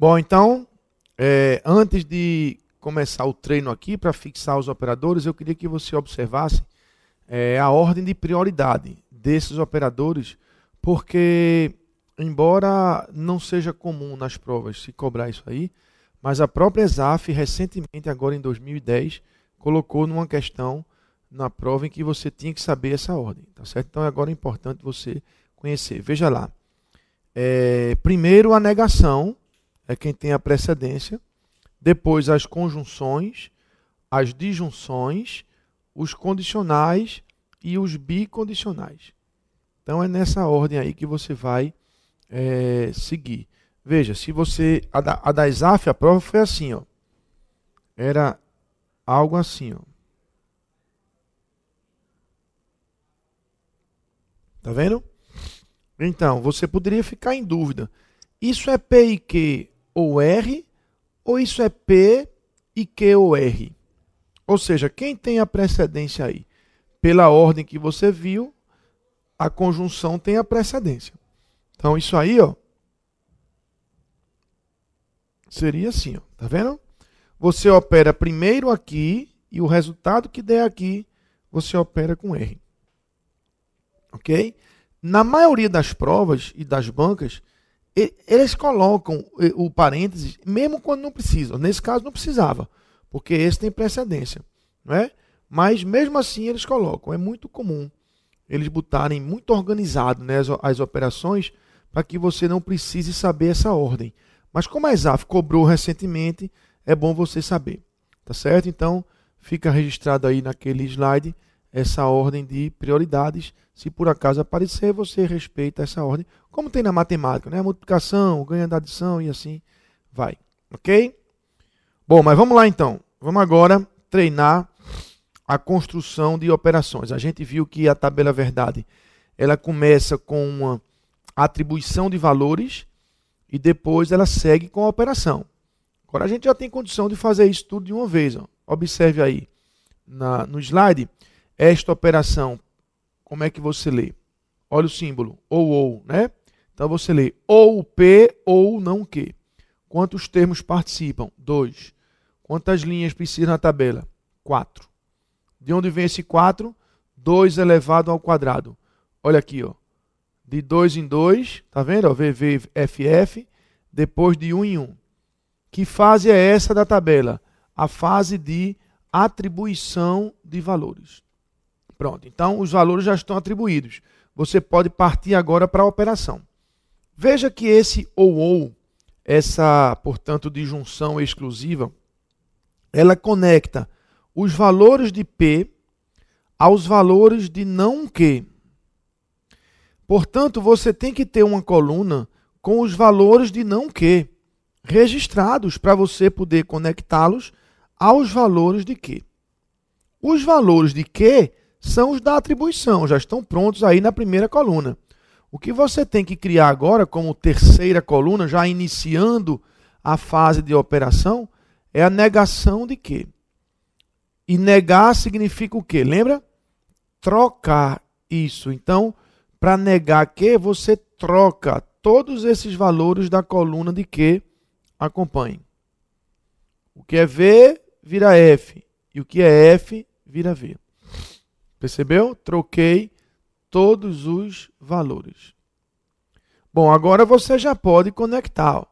Bom, então, antes de começar o treino aqui, para fixar os operadores, eu queria que você observasse a ordem de prioridade desses operadores, porque, embora não seja comum nas provas se cobrar isso aí, mas a própria ESAF, recentemente, agora em 2010, colocou numa questão na prova em que você tinha que saber essa ordem, tá certo? Então, agora é importante você conhecer. Veja lá. Primeiro, a negação é quem tem a precedência. Depois, as conjunções, as disjunções, os condicionais e os bicondicionais. Então, é nessa ordem aí que você vai seguir. Veja, se você... A da ESAF, a prova foi assim, ó. Era algo assim, ó. Tá vendo? Então, você poderia ficar em dúvida. Isso é P e Q ou R? Ou isso é P e Q ou R? Ou seja, quem tem a precedência aí? Pela ordem que você viu, a conjunção tem a precedência. Então, isso aí, ó, seria assim, ó, tá vendo? Você opera primeiro aqui e o resultado que der aqui, você opera com R. Ok? Na maioria das provas e das bancas, eles colocam o parênteses, mesmo quando não precisam. Nesse caso não precisava, porque esse tem precedência, não é? Mas mesmo assim eles colocam. É muito comum eles botarem muito organizado, né, as operações, para que você não precise saber essa ordem. Mas como a ESAF cobrou recentemente, é bom você saber, tá certo? Então fica registrado aí naquele slide essa ordem de prioridades. Se por acaso aparecer, você respeita essa ordem, como tem na matemática, né? A multiplicação, o ganho da adição e assim vai, ok? Bom, mas vamos lá então. Vamos agora treinar a construção de operações. A gente viu que a tabela verdade, ela começa com uma atribuição de valores e depois ela segue com a operação. Agora a gente já tem condição de fazer isso tudo de uma vez, ó. Observe aí no slide, esta operação, como é que você lê? Olha o símbolo, ou, né? Então você lê ou P ou não Q. Quantos termos participam? 2. Quantas linhas precisa na tabela? 4. De onde vem esse 4? 2 elevado ao quadrado. Olha aqui, ó. De 2 em 2, tá vendo? Ó, VVFF, depois de 1 em 1. Que fase é essa da tabela? A fase de atribuição de valores. Pronto, então os valores já estão atribuídos. Você pode partir agora para a operação. Veja que esse ou, essa, portanto, disjunção exclusiva, ela conecta os valores de P aos valores de não Q. Portanto, você tem que ter uma coluna com os valores de não Q registrados para você poder conectá-los aos valores de Q. Os valores de Q são os da atribuição, já estão prontos aí na primeira coluna. O que você tem que criar agora como terceira coluna, já iniciando a fase de operação, é a negação de Q. E negar significa o quê? Lembra? Trocar isso. Então, para negar Q, você troca todos esses valores da coluna de Q. Acompanhe. O que é V vira F. E o que é F vira V. Percebeu? Troquei todos os valores. Bom, agora você já pode conectar.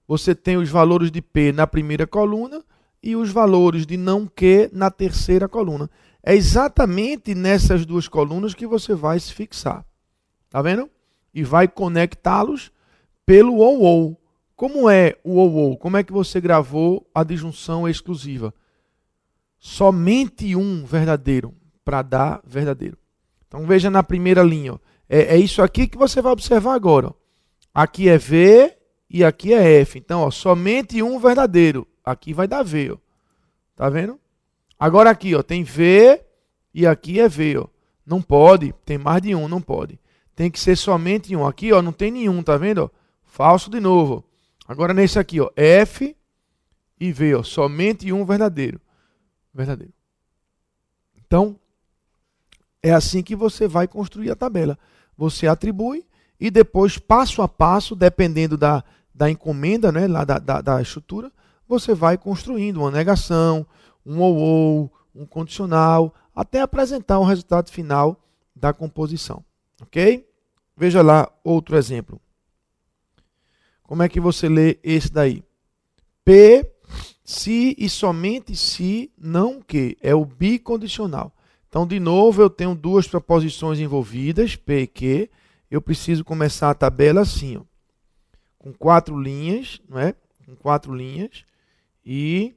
Você tem os valores de P na primeira coluna e os valores de não Q na terceira coluna. É exatamente nessas duas colunas que você vai se fixar. Tá vendo? E vai conectá-los pelo ou. Como é o ou? Como é que você gravou a disjunção exclusiva? Somente um verdadeiro para dar verdadeiro. Então veja na primeira linha. Ó. É isso aqui que você vai observar agora. Ó. Aqui é V e aqui é F. Então, ó, somente um verdadeiro. Aqui vai dar V. Ó. Tá vendo? Agora aqui, ó, tem V e aqui é V. Ó. Não pode, tem mais de um, não pode. Tem que ser somente um. Aqui, ó, não tem nenhum, tá vendo? Ó? Falso de novo. Ó. Agora nesse aqui, ó, F e V, ó, somente um verdadeiro. Verdadeiro. Então, é assim que você vai construir a tabela. Você atribui e depois, passo a passo, dependendo da da encomenda, né, lá da estrutura, você vai construindo uma negação, um ou, um condicional, até apresentar o resultado final da composição. Ok? Veja lá outro exemplo. Como é que você lê esse daí? P, se e somente se, não que. É o bicondicional. Então, de novo, eu tenho duas proposições envolvidas, P e Q. Eu preciso começar a tabela assim, ó, com 4 linhas, não é? Com 4 linhas. E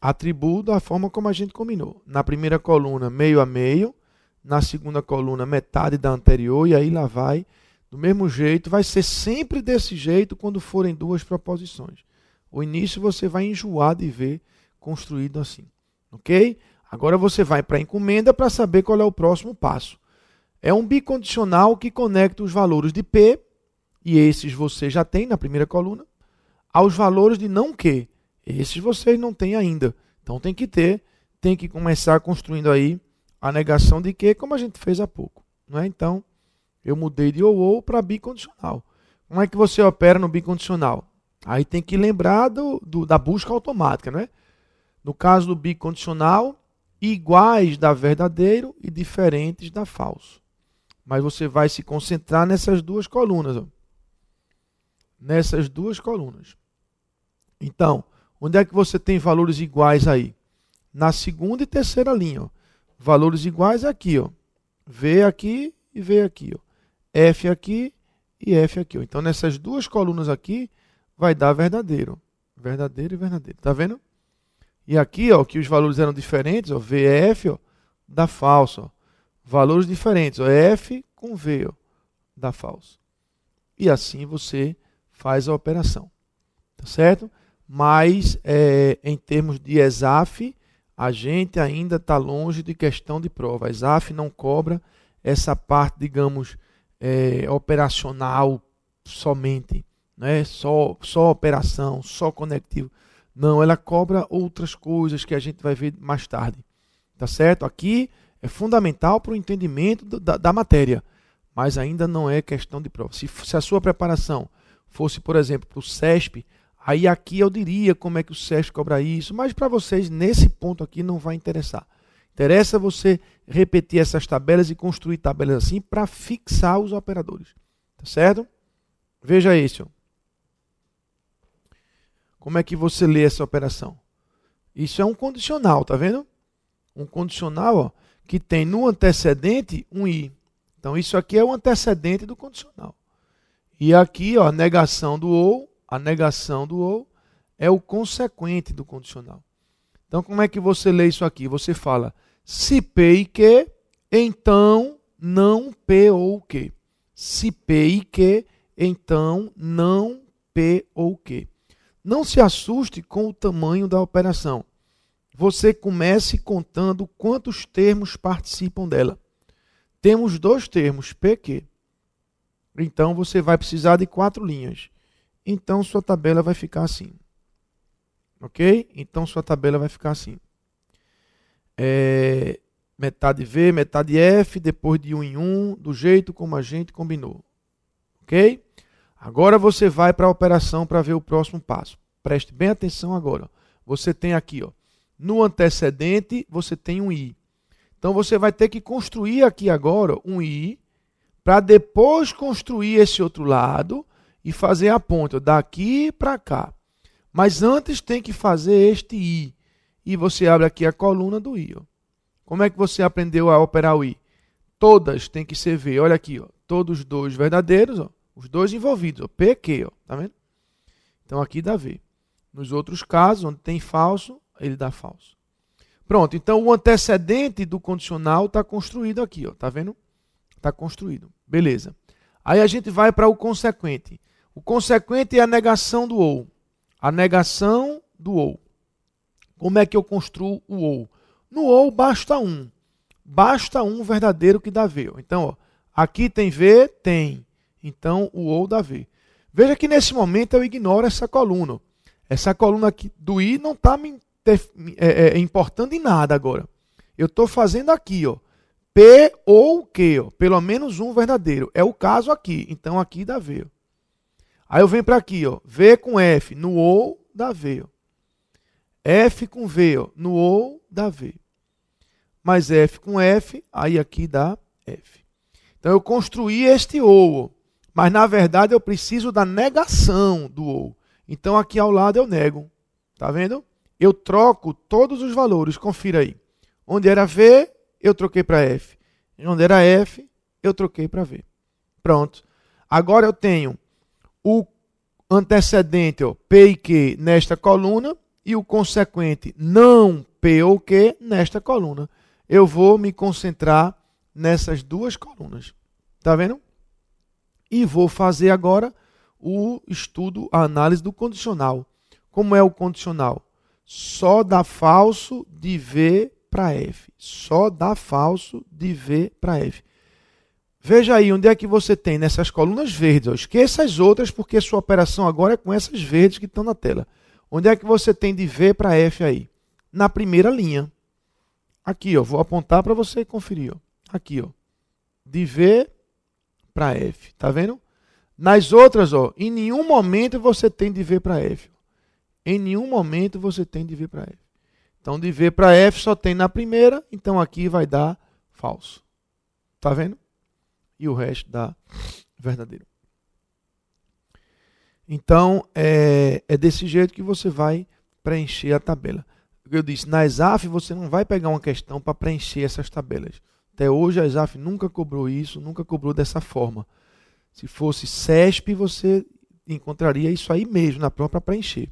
atribuo da forma como a gente combinou. Na primeira coluna, meio a meio. Na segunda coluna, metade da anterior. E aí lá vai. Do mesmo jeito, vai ser sempre desse jeito quando forem duas proposições. O início você vai enjoar de ver construído assim. Ok? Agora você vai para a encomenda para saber qual é o próximo passo. É um bicondicional que conecta os valores de P, e esses você já tem na primeira coluna, aos valores de não que. Esses vocês não têm ainda. Então tem que ter, tem que começar construindo aí a negação de que, como a gente fez há pouco. Não é? Então, eu mudei de ou para bicondicional. Como é que você opera no bicondicional? Aí tem que lembrar da busca automática, né? No caso do bicondicional, iguais dá verdadeiro e diferentes dá falso. Mas você vai se concentrar nessas duas colunas. Ó. Nessas duas colunas. Então, onde é que você tem valores iguais aí? Na segunda e terceira linha. Ó. Valores iguais aqui. Ó. V aqui e V aqui. Ó. F aqui e F aqui. Ó. Então, nessas duas colunas aqui, vai dar verdadeiro. Verdadeiro e verdadeiro. Tá vendo? E aqui, ó, que os valores eram diferentes, ó, VF, ó, dá falso. Ó. Valores diferentes, ó, F com V, ó, dá falso. E assim você faz a operação. Tá certo? Mas, em termos de ESAF, a gente ainda está longe de questão de prova. A ESAF não cobra essa parte, digamos, operacional somente. Né? Só operação, só conectivo. Não, ela cobra outras coisas que a gente vai ver mais tarde. Tá certo? Aqui é fundamental para o entendimento da matéria, mas ainda não é questão de prova. Se a sua preparação fosse, por exemplo, para o CESP, aí aqui eu diria como é que o CESP cobra isso, mas para vocês, nesse ponto aqui, não vai interessar. Interessa você repetir essas tabelas e construir tabelas assim para fixar os operadores. Tá certo? Veja isso. Como é que você lê essa operação? Isso é um condicional, tá vendo? Um condicional, ó, que tem no antecedente um i. Então, isso aqui é o antecedente do condicional. E aqui, ó, a negação do ou é o consequente do condicional. Então, como é que você lê isso aqui? Você fala, se P e Q, então não P ou Q. Se P e Q, então não P ou Q. Não se assuste com o tamanho da operação. Você comece contando quantos termos participam dela. Temos 2 termos, PQ. Então, você vai precisar de 4 linhas. Então, sua tabela vai ficar assim. Ok? Então, sua tabela vai ficar assim. Metade V, metade F, depois de 1 em 1, do jeito como a gente combinou. Ok? Agora você vai para a operação para ver o próximo passo. Preste bem atenção agora. Você tem aqui, ó, no antecedente, você tem um i. Então, você vai ter que construir aqui agora um i, para depois construir esse outro lado e fazer a ponte, ó, daqui para cá. Mas antes tem que fazer este i. E você abre aqui a coluna do i. Ó. Como é que você aprendeu a operar o i? Todas têm que ser V. Olha aqui, ó, todos 2 verdadeiros, ó. Os 2 envolvidos, ó, P, Q, ó, tá vendo? Então aqui dá V. Nos outros casos, onde tem falso, ele dá falso. Pronto, então o antecedente do condicional está construído aqui, ó, tá vendo? Está construído. Beleza. Aí a gente vai para o consequente. O consequente é a negação do ou. A negação do ou. Como é que eu construo o ou? No ou basta um. Basta um verdadeiro que dá V. Então, ó, aqui tem V? Tem. Então, o ou dá V. Veja que nesse momento eu ignoro essa coluna. Essa coluna aqui do i não está me importando em nada agora. Eu estou fazendo aqui, ó, P ou Q, ó, pelo menos um verdadeiro. É o caso aqui. Então, aqui dá V. Ó. Aí eu venho para aqui, ó, V com F, no OU dá V. Ó. F com V, ó, no OU dá V. Mais F com F, aí aqui dá F. Então eu construí este OU, mas na verdade eu preciso da negação do OU. Então aqui ao lado eu nego. Tá vendo? Eu troco todos os valores, confira aí. Onde era V, eu troquei para F. Onde era F, eu troquei para V. Pronto. Agora eu tenho o antecedente, ó, P e Q, nesta coluna, e o consequente não P ou Q nesta coluna. Eu vou me concentrar nessas duas colunas. Tá vendo? E vou fazer agora o estudo, a análise do condicional. Como é o condicional? Só dá falso de V para F. Só dá falso de V para F. Veja aí onde é que você tem nessas colunas verdes. Ó. Esqueça as outras porque sua operação agora é com essas verdes que estão na tela. Onde é que você tem de V para F aí? Na primeira linha. Aqui, ó, vou apontar para você conferir. Ó. Aqui, ó, de V para F. Tá vendo? Nas outras, ó, em nenhum momento você tem de V para F. Em nenhum momento você tem de V para F. Então, de V para F só tem na primeira, então aqui vai dar falso. Tá vendo? E o resto dá verdadeiro. Então, é desse jeito que você vai preencher a tabela. Eu disse, na ESAF você não vai pegar uma questão para preencher essas tabelas. Até hoje a ESAF nunca cobrou isso, nunca cobrou dessa forma. Se fosse CESP, você encontraria isso aí mesmo na prova para preencher.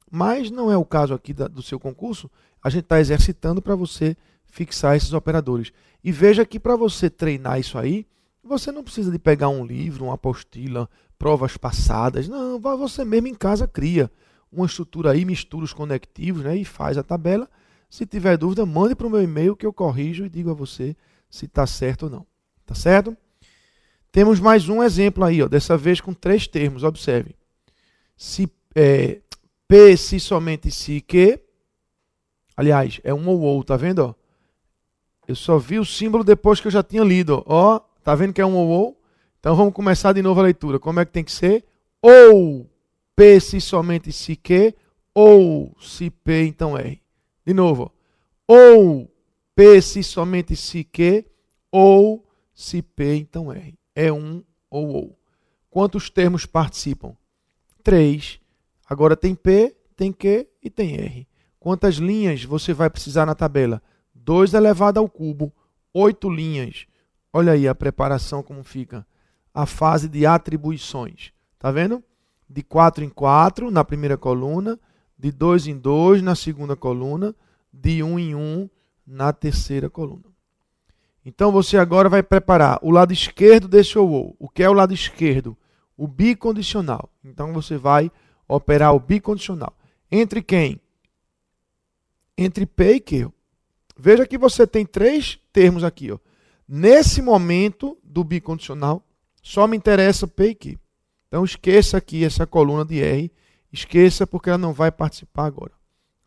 Mas não é o caso aqui do seu concurso, a gente está exercitando para você fixar esses operadores. E veja que para você treinar isso aí, você não precisa de pegar um livro, uma apostila, provas passadas. Não, você mesmo em casa cria uma estrutura aí, mistura os conectivos, né, e faz a tabela. Se tiver dúvida, mande para o meu e-mail que eu corrijo e digo a você se está certo ou não. Tá certo? Temos mais um exemplo aí, ó, dessa vez com 3 termos, observe. Se P, se somente se que, aliás, é um ou, tá vendo? Ó? Eu só vi o símbolo depois que eu já tinha lido. Ó, tá vendo que é um ou? Então vamos começar de novo a leitura. Como é que tem que ser? Ou P, se somente se que, ou se P, então R. De novo. Ó. Ou P, se somente se que, ou se P, então R. É um ou. Quantos termos participam? 3. Agora tem P, tem Q e tem R. Quantas linhas você vai precisar na tabela? 2 elevado ao cubo, 8 linhas. Olha aí a preparação como fica. A fase de atribuições. Tá vendo? De 4 em 4 na primeira coluna, de 2 em 2 na segunda coluna, de 1 em 1 na terceira coluna. Então você agora vai preparar o lado esquerdo desse ou. O que é o lado esquerdo? O bicondicional. Então você vai operar o bicondicional. Entre quem? Entre P e Q. Veja que você tem 3 termos aqui. Ó. Nesse momento do bicondicional, só me interessa P e Q. Então esqueça aqui essa coluna de R. Esqueça porque ela não vai participar agora.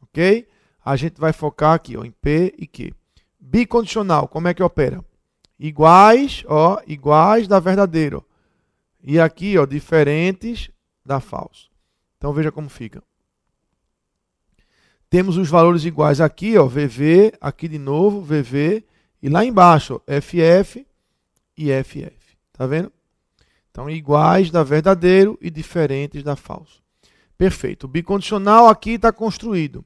Ok? A gente vai focar aqui ó, em P e Q. Bicondicional, como é que opera? Iguais, ó, iguais dá verdadeiro. E aqui, ó, diferentes dá falso. Então veja como fica. Temos os valores iguais aqui, ó, VV, aqui de novo, VV, e lá embaixo, ó, FF e FF. Tá vendo? Então iguais dá verdadeiro e diferentes dá falso. Perfeito. O bicondicional aqui está construído.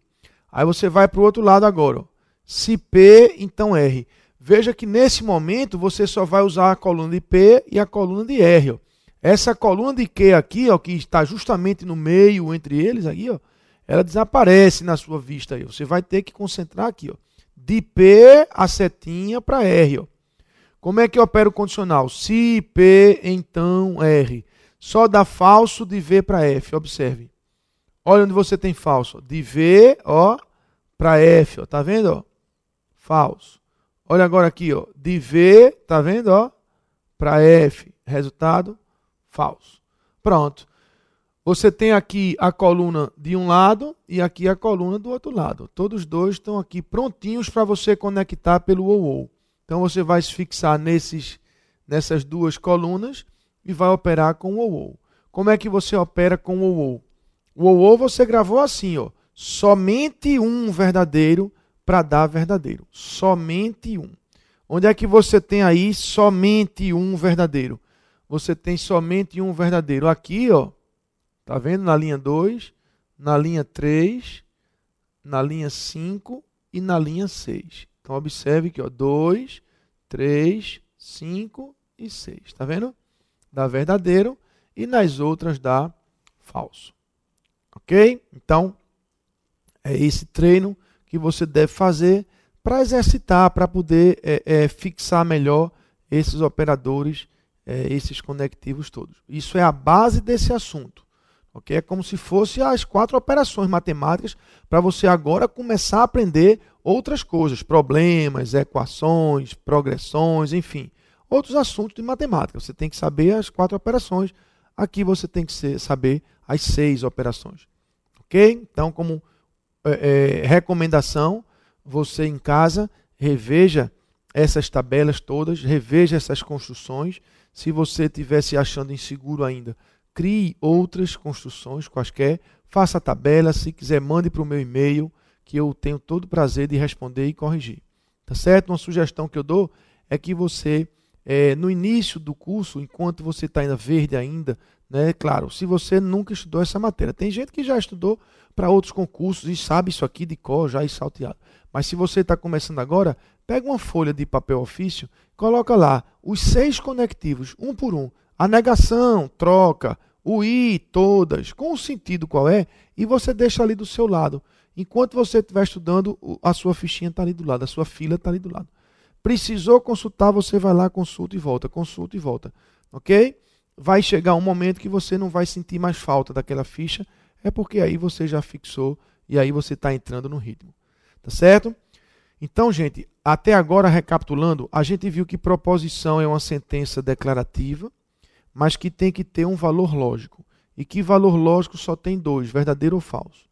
Aí você vai para o outro lado agora. Ó. Se P, então R. Veja que nesse momento você só vai usar a coluna de P e a coluna de R. Ó. Essa coluna de Q aqui, ó, que está justamente no meio entre eles, aqui, ó, ela desaparece na sua vista. Aí. Você vai ter que concentrar aqui. Ó. De P a setinha para R. Ó. Como é que opera o condicional? Se P, então R. Só dá falso de V para F. Observe. Olha onde você tem falso. De V para F. Ó. Tá vendo? Ó? Falso. Olha agora aqui. Ó. De V, tá vendo? Para F. Resultado, falso. Pronto. Você tem aqui a coluna de um lado e aqui a coluna do outro lado. Todos dois estão aqui prontinhos para você conectar pelo ou. Então você vai se fixar nessas duas colunas e vai operar com o ou. como é que você opera com o ou? O ou você gravou assim, ó, somente um verdadeiro para dar verdadeiro. Somente um. Onde é que você tem aí somente um verdadeiro? Você tem somente um verdadeiro. Aqui, ó, tá vendo? Na linha 2, na linha 3, na linha 5 e na linha 6. Então, observe que, ó, 2, 3, 5 e 6. Tá vendo? Dá verdadeiro e nas outras dá falso. Ok? Então, é esse treino que você deve fazer para exercitar, para poder fixar melhor esses operadores, esses conectivos todos. Isso é a base desse assunto. Okay? É como se fosse as 4 operações matemáticas para você agora começar a aprender outras coisas, problemas, equações, progressões, enfim, outros assuntos de matemática. Você tem que saber as 4 operações. Aqui você tem que saber as 6 operações. Ok? Então, como recomendação, você em casa reveja essas tabelas todas, reveja essas construções. Se você estiver se achando inseguro ainda, crie outras construções quaisquer, faça a tabela, se quiser mande para o meu e-mail, que eu tenho todo o prazer de responder e corrigir. Tá certo? Uma sugestão que eu dou é que você, no início do curso, enquanto você está ainda verde ainda, né, claro, se você nunca estudou essa matéria, tem gente que já estudou para outros concursos e sabe isso aqui de cor, já e salteado. Mas se você está começando agora, pega uma folha de papel ofício, coloca lá os 6 conectivos, um por um. A negação, troca, o i, todas, com o sentido qual é, e você deixa ali do seu lado. Enquanto você estiver estudando, a sua fichinha está ali do lado, a sua fila está ali do lado. Precisou consultar, você vai lá, consulta e volta, ok? Vai chegar um momento que você não vai sentir mais falta daquela ficha, é porque aí você já fixou e aí você está entrando no ritmo. Tá certo? Então, gente, até agora, recapitulando, a gente viu que proposição é uma sentença declarativa, mas que tem que ter um valor lógico. E que valor lógico só tem 2, verdadeiro ou falso.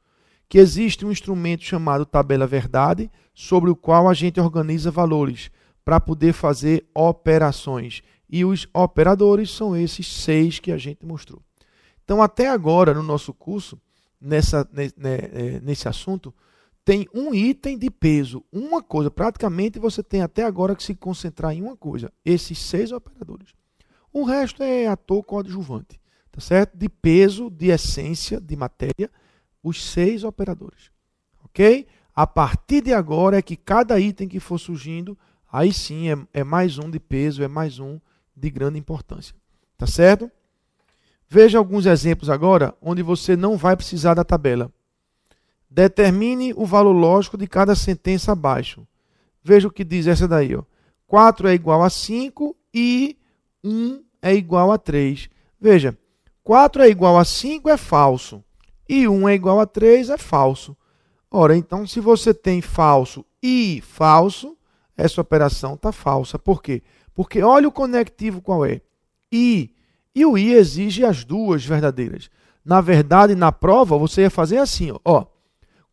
Que existe um instrumento chamado tabela verdade, sobre o qual a gente organiza valores para poder fazer operações. E os operadores são esses 6 que a gente mostrou. Então, até agora, no nosso curso, nesse assunto, tem um item de peso, uma coisa. Praticamente você tem até agora que se concentrar em uma coisa, esses 6 operadores. O resto é ator coadjuvante, tá certo? De peso, de essência, de matéria, os 6 operadores. Ok? A partir de agora é que cada item que for surgindo, aí sim é mais um de peso, é mais um de grande importância. Tá certo? Veja alguns exemplos agora, onde você não vai precisar da tabela. Determine o valor lógico de cada sentença abaixo. Veja o que diz essa daí. Ó. 4 é igual a 5 e 1 é igual a 3. Veja, 4 é igual a 5 é falso. E 1 é igual a 3 é falso. Ora, então, se você tem falso e falso, essa operação está falsa. Por quê? Porque olha o conectivo qual é. E o i exige as duas verdadeiras. Na verdade, na prova, você ia fazer assim. Ó,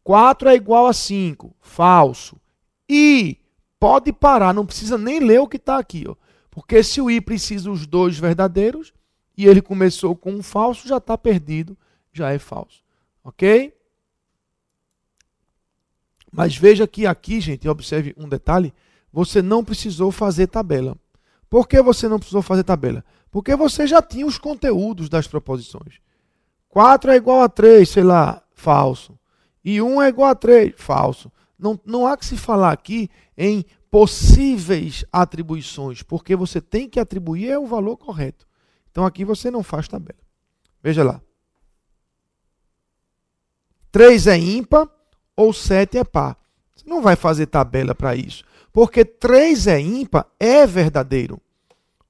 4 é igual a 5, falso. E pode parar, não precisa nem ler o que está aqui. Ó, porque se o i precisa dos 2 verdadeiros, e ele começou com um falso, já está perdido, já é falso. Ok? Mas veja que aqui, gente, observe um detalhe, você não precisou fazer tabela. Por que você não precisou fazer tabela? Porque você já tinha os conteúdos das proposições. 4 é igual a 3, sei lá, falso. E 1 é igual a 3, falso. Não há que se falar aqui em possíveis atribuições, porque você tem que atribuir o valor correto. Então aqui você não faz tabela. Veja lá. 3 é ímpar ou 7 é par. Você não vai fazer tabela para isso. Porque 3 é ímpar é verdadeiro.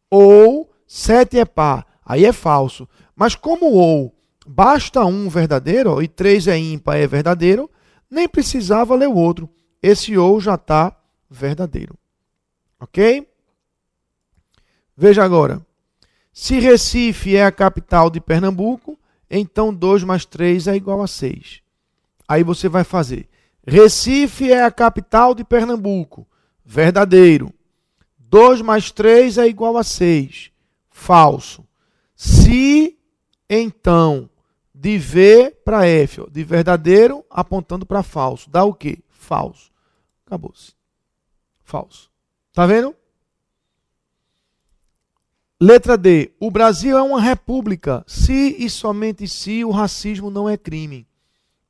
Ou 7 é par, aí é falso. Mas como ou basta um verdadeiro, e 3 é ímpar é verdadeiro, nem precisava ler o outro. Esse ou já está verdadeiro. Ok? Veja agora. Se Recife é a capital de Pernambuco, então 2 mais 3 é igual a 6. Aí você vai fazer. Recife é a capital de Pernambuco. Verdadeiro. 2 mais 3 é igual a 6. Falso. Se então, de V para F, ó, de verdadeiro apontando para falso. Dá o quê? Falso. Acabou-se. Falso. Tá vendo? Letra D. O Brasil é uma república. Se e somente se o racismo não é crime.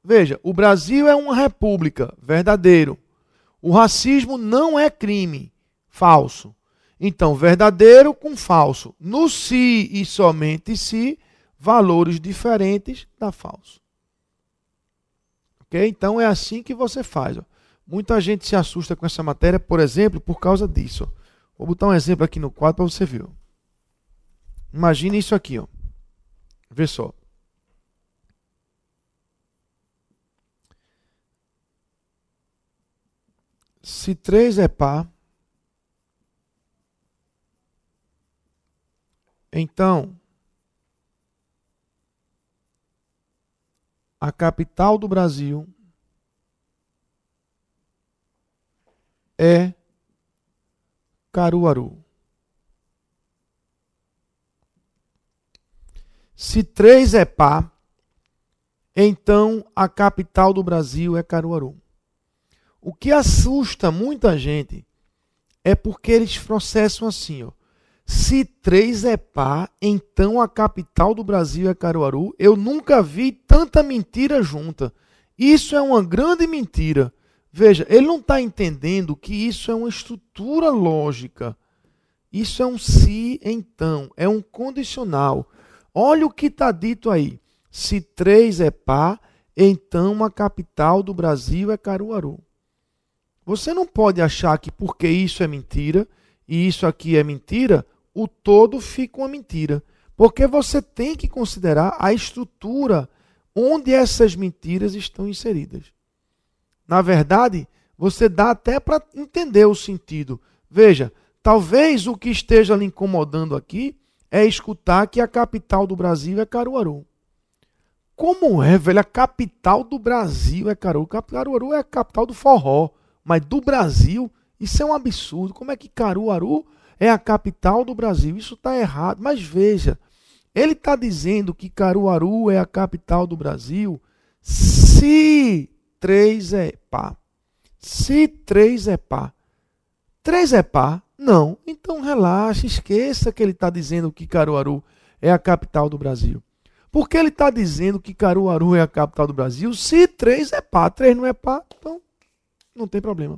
Veja, o Brasil é uma república. Verdadeiro. O racismo não é crime. Falso. Então, verdadeiro com falso. No se e somente se, valores diferentes dá falso. Ok? Então, é assim que você faz. Ó. Muita gente se assusta com essa matéria, por exemplo, por causa disso. Ó. Vou botar um exemplo aqui no quadro para você ver. Ó. Imagine isso aqui. Ó. Vê só. Se 3 é par, então a capital do Brasil é Caruaru. Se 3 é par, então a capital do Brasil é Caruaru. O que assusta muita gente é porque eles processam assim, ó. Se 3 é par, então a capital do Brasil é Caruaru. Eu nunca vi tanta mentira junta. Isso é uma grande mentira. Veja, ele não está entendendo que isso é uma estrutura lógica. Isso é um se, então. É um condicional. Olha o que está dito aí. Se 3 é par, então a capital do Brasil é Caruaru. Você não pode achar que porque isso é mentira e isso aqui é mentira, o todo fica uma mentira. Porque você tem que considerar a estrutura onde essas mentiras estão inseridas. Na verdade, você dá até para entender o sentido. Veja, talvez o que esteja lhe incomodando aqui é escutar que a capital do Brasil é Caruaru. Como é, velho? A capital do Brasil é Caruaru. Caruaru é a capital do forró. Mas do Brasil, isso é um absurdo. Como é que Caruaru é a capital do Brasil? Isso está errado. Mas veja, ele está dizendo que Caruaru é a capital do Brasil se 3 é par. Se 3 é par. 3 é par? Não. Então relaxa, esqueça que ele está dizendo que Caruaru é a capital do Brasil. Porque ele está dizendo que Caruaru é a capital do Brasil se 3 é par. 3 não é par, então não tem problema.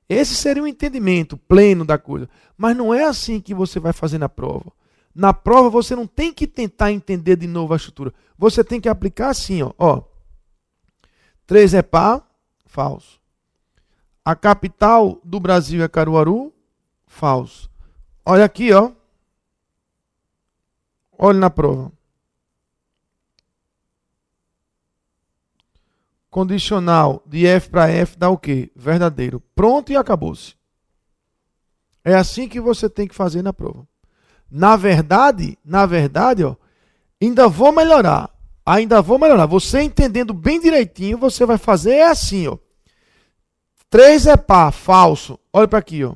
Esse seria o entendimento pleno da coisa. Mas não é assim que você vai fazer na prova. Na prova você não tem que tentar entender de novo a estrutura. Você tem que aplicar assim, ó. 3 é par, falso. A capital do Brasil é Caruaru, falso. Olha aqui, ó. Olha na prova. Condicional de F para F dá o quê? Verdadeiro. Pronto e acabou-se. É assim que você tem que fazer na prova. Na verdade, ó, ainda vou melhorar. Você entendendo bem direitinho, você vai fazer assim, ó. 3 é par, falso. Olha para aqui, ó.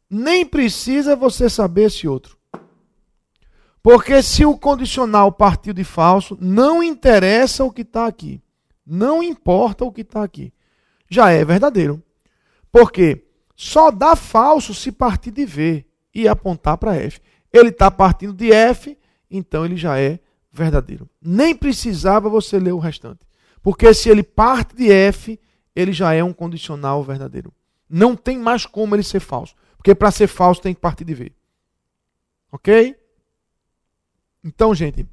Nem precisa você saber esse outro. Porque se o condicional partiu de falso, não interessa o que está aqui. Não importa o que está aqui. Já é verdadeiro. Porque só dá falso se partir de V e apontar para F. Ele está partindo de F, então ele já é verdadeiro. Nem precisava você ler o restante. Porque se ele parte de F, ele já é um condicional verdadeiro. Não tem mais como ele ser falso. Porque para ser falso tem que partir de V. Ok? Então, gente,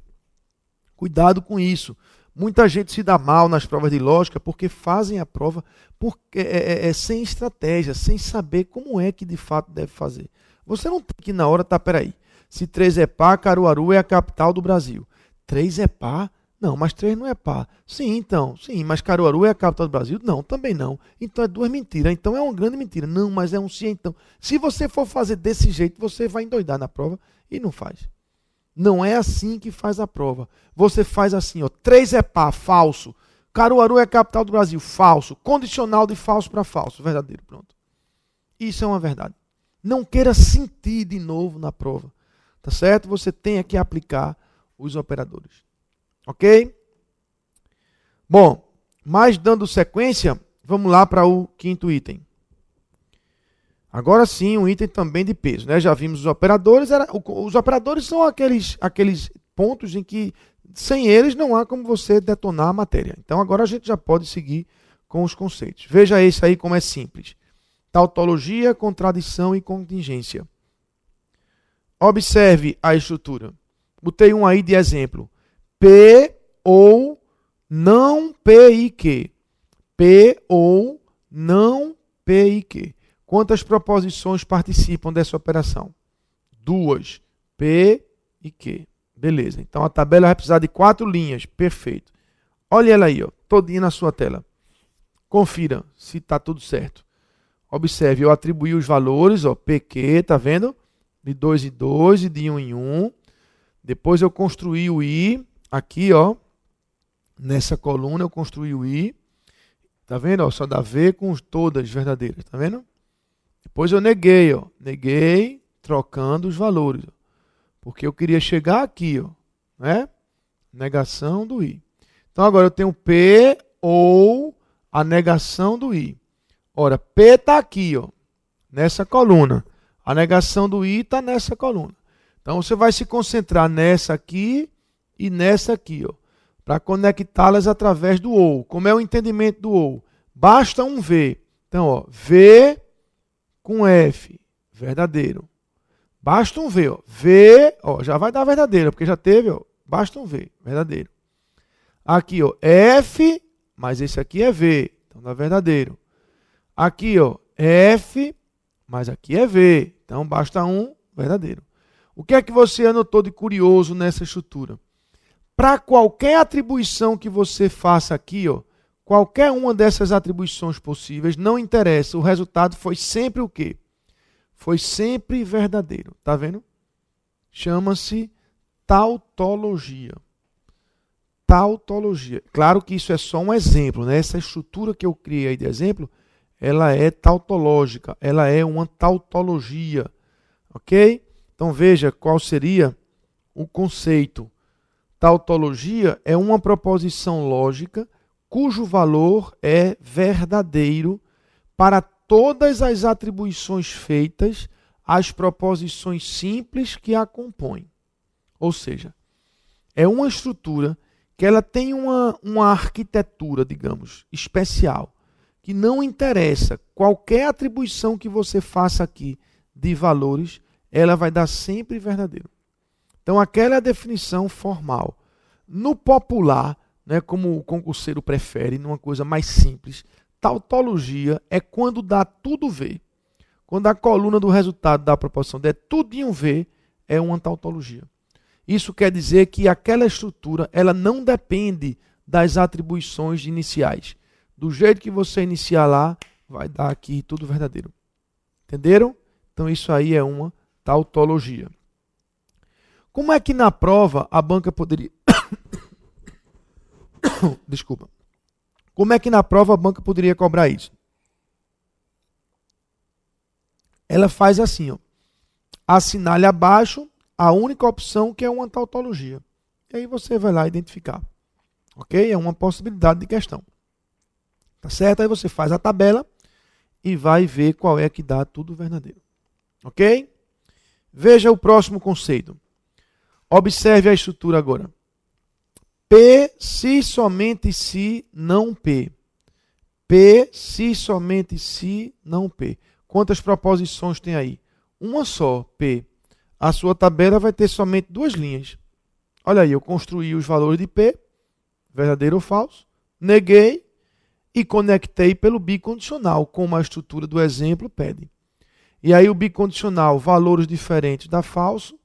cuidado com isso. Muita gente se dá mal nas provas de lógica porque fazem a prova sem estratégia, sem saber como é que de fato deve fazer. Você não tem que na hora, peraí. Se 3 é par, Caruaru é a capital do Brasil. 3 é par? Não, mas 3 não é par. Sim, mas Caruaru é a capital do Brasil? Não, também não. Então é 2 mentiras. Então é uma grande mentira. Não, mas é um sim, então. Se você for fazer desse jeito, você vai endoidar na prova e não faz. Não é assim que faz a prova. Você faz assim, ó. 3 é par, falso. Caruaru é a capital do Brasil, falso. Condicional de falso para falso, verdadeiro, pronto. Isso é uma verdade. Não queira sentir de novo na prova. Tá certo? Você tem que aplicar os operadores. Ok? Bom, mas dando sequência, vamos lá para o quinto item. Agora sim, um item também de peso, né? Já vimos os operadores. Os operadores são aqueles pontos em que, sem eles, não há como você detonar a matéria. Então, agora a gente já pode seguir com os conceitos. Veja esse aí como é simples. Tautologia, contradição e contingência. Observe a estrutura. Botei um aí de exemplo. P ou não P e Q. P ou não P e Q. Quantas proposições participam dessa operação? 2. P e Q. Beleza. Então a tabela vai precisar de 4 linhas. Perfeito. Olha ela aí, ó, todinha na sua tela. Confira se está tudo certo. Observe, eu atribuí os valores, ó, PQ, tá vendo? De 2 em 2 e de 1 em 1. Depois eu construí o I, aqui, ó. Nessa coluna eu construí o I. Tá vendo? Ó, só dá V com todas verdadeiras, tá vendo? Depois eu neguei, ó. Neguei trocando os valores. Ó, porque eu queria chegar aqui, ó, né? Negação do I. Então agora eu tenho P ou a negação do I. Ora, P está aqui, ó, nessa coluna. A negação do I está nessa coluna. Então você vai se concentrar nessa aqui e nessa aqui, ó, para conectá-las através do OU. Como é o entendimento do OU? Basta um V. Então, ó, V com F, verdadeiro. Basta um V, ó. V, ó, já vai dar verdadeiro, porque já teve, ó. Basta um V, verdadeiro. Aqui, ó, F, mas esse aqui é V, então dá verdadeiro. Aqui, ó, F, mas aqui é V, então basta um, verdadeiro. O que é que você anotou de curioso nessa estrutura? Para qualquer atribuição que você faça aqui, ó, qualquer uma dessas atribuições possíveis, não interessa, o resultado foi sempre o quê? Foi sempre verdadeiro, tá vendo? Chama-se tautologia. Tautologia. Claro que isso é só um exemplo, né? Essa estrutura que eu criei aí de exemplo, ela é tautológica, ela é uma tautologia, ok? Então veja qual seria o conceito. Tautologia é uma proposição lógica cujo valor é verdadeiro para todas as atribuições feitas às proposições simples que a compõem. Ou seja, é uma estrutura que ela tem uma arquitetura, digamos, especial, que não interessa. Qualquer atribuição que você faça aqui de valores, ela vai dar sempre verdadeiro. Então, aquela é a definição formal. No popular, né, como o concurseiro prefere, numa coisa mais simples, tautologia é quando dá tudo V. Quando a coluna do resultado da proposição der tudo em um V, é uma tautologia. Isso quer dizer que aquela estrutura ela não depende das atribuições iniciais. Do jeito que você iniciar lá, vai dar aqui tudo verdadeiro. Entenderam? Então isso aí é uma tautologia. Como é que na prova a banca poderia... Desculpa. Como é que na prova a banca poderia cobrar isso? Ela faz assim, ó. Assinale abaixo a única opção que é uma tautologia. E aí você vai lá identificar. Ok? É uma possibilidade de questão. Tá certo? Aí você faz a tabela e vai ver qual é que dá tudo verdadeiro. Ok? Veja o próximo conceito. Observe a estrutura agora. P, se somente se, não P. P, se somente se, não P. Quantas proposições tem aí? Uma só, P. A sua tabela vai ter somente 2 linhas. Olha aí, eu construí os valores de P, verdadeiro ou falso, neguei e conectei pelo bicondicional, como a estrutura do exemplo pede. E aí o bicondicional, valores diferentes da falso,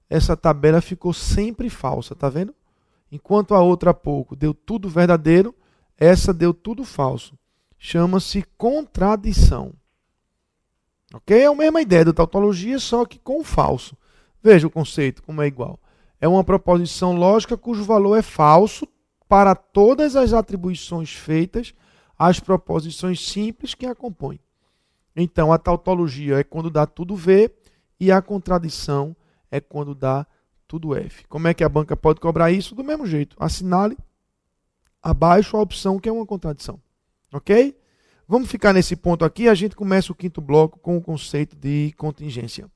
essa tabela ficou sempre falsa, tá vendo? Enquanto a outra há pouco deu tudo verdadeiro, essa deu tudo falso. Chama-se contradição. Ok? É a mesma ideia da tautologia, só que com o falso. Veja o conceito, como é igual. É uma proposição lógica cujo valor é falso para todas as atribuições feitas às proposições simples que a compõem. Então, a tautologia é quando dá tudo V e a contradição é quando dá tudo F. Como é que a banca pode cobrar isso? Do mesmo jeito. Assinale abaixo a opção que é uma contradição. Ok? Vamos ficar nesse ponto aqui. A gente começa o quinto bloco com o conceito de contingência.